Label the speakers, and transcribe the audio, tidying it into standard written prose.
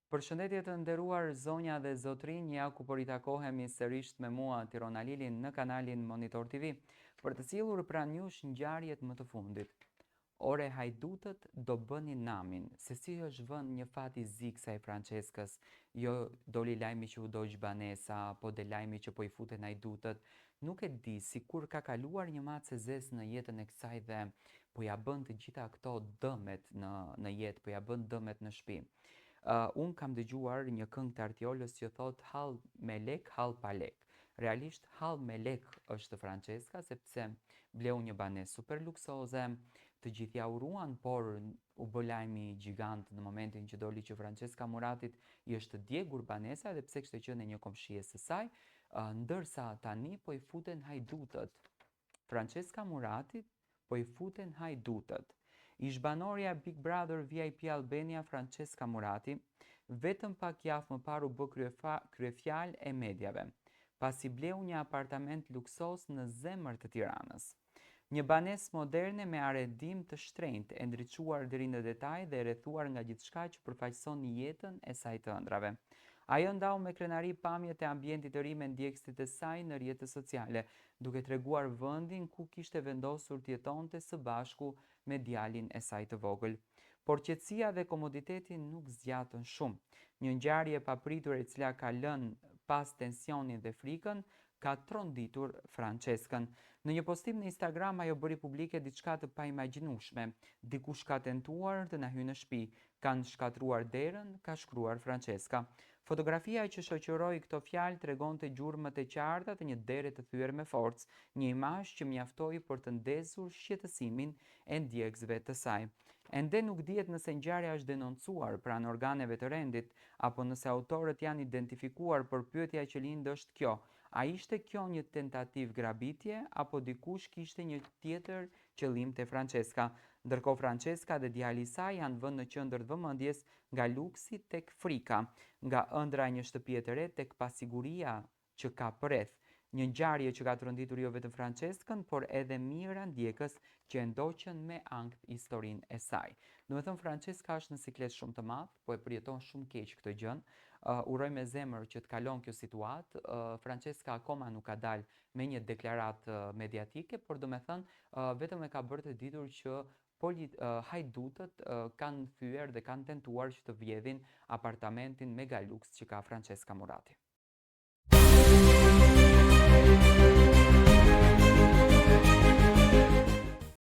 Speaker 1: Përshëndetje të nderuar zonja dhe zotrinj, ja ku po ritakohemi sërish me mua Tirona Lilin në kanalin Monitor TV për të sjellur pranë jush ngjarjet më të fundit. Ore hajdutët do bënin namin, se si është vënë një fat i zi kësaj Franceskës, jo doli lajmi që u dogj banesa, po de lajmi që po i futen hajdutët, nuk e di si kur ka kaluar një mace zez në jetën e kësaj dhe po ja bën të gjitha këto dëmet në jetë, po ja bën dëmet në shtëpi. Unë kam dëgjuar një këngë të Artiolës që thot hall me lek, hall pa lek. Realisht hall me lek është Francesca, sepse bleu një banesë super luksoze, të gjithë ja uruan, por u bë lajmi gjigant në momentin që doli që Francesca Muratit i është djegur banesa edhe pse kishte qenë një komshie së saj, ndërsa tani po i futen hajdutët. Francesca Muratit po i futen hajdutët. Ish banorja Big Brother VIP Albania Francesca Murati, vetëm pak javë më parë u bë kryefjalë e mediave, pasi bleu një apartament luksos në zemër të Tiranës. Një banesë moderne me arendim të shtrenjtë, e ndriçuar deri në detaj dhe e rrethuar nga gjithçka që përfaqëson jetën e saj të ëndrave. Ajo ndau me krenari pamjet e ambientit të ri me ndjekësit e saj në rrjetet sociale, duke treguar vendin ku kishte vendosur të jetonte së bashku me djalin e saj të vogël. Por qetësia dhe komoditeti nuk zgjatën shumë. Një ngjarje e papritur e cila ka lënë pas tensionin dhe frikën, ka tronditur Franceskën. Në një postim në Instagram ajo bëri publike diçka të paimagjinueshme. Dikush ka tentuar të na hyjë në shtëpi, kanë shkatruar derën, ka shkruar Franceska. Fotografia që shoqëroi këto fjalë tregonte gjurmët e qarta të një dere të thyer me forcë, një imazh që mjaftoi për të ndezur shqetësimin e ndjekësve të saj. Ende nuk dihet nëse ngjarja është denoncuar pranë organeve të rendit apo nëse autorët janë identifikuar, por pyetja që lind është kjo: a ishte kjo një tentativë grabitje apo dikush kishte një tjetër qëllim te Francesca? Ndërkohë Francesca dhe djali i saj janë vënë në qendër të vëmendjes nga luksi tek frika, nga ëndra e një shtëpie të re tek pasiguria që ka përreth. Një ngjarje që ka tronditur jo vetëm Franceskën, por edhe mijëra ndjekës që e ndoqën me ankth historinë e saj. Do të thënë Francesca është në siklet shumë të madh, po e përjeton shumë keq këtë gjën. Uroj me zemër që të kalon kjo situatë. Francesca akoma nuk ka dalë me një deklaratë mediatike, por do me thënë vetëm e ka bërë të ditur që hajdutët kanë thyer dhe kanë tentuar që të vjedhin apartamentin mega luks që ka Francesca Murati.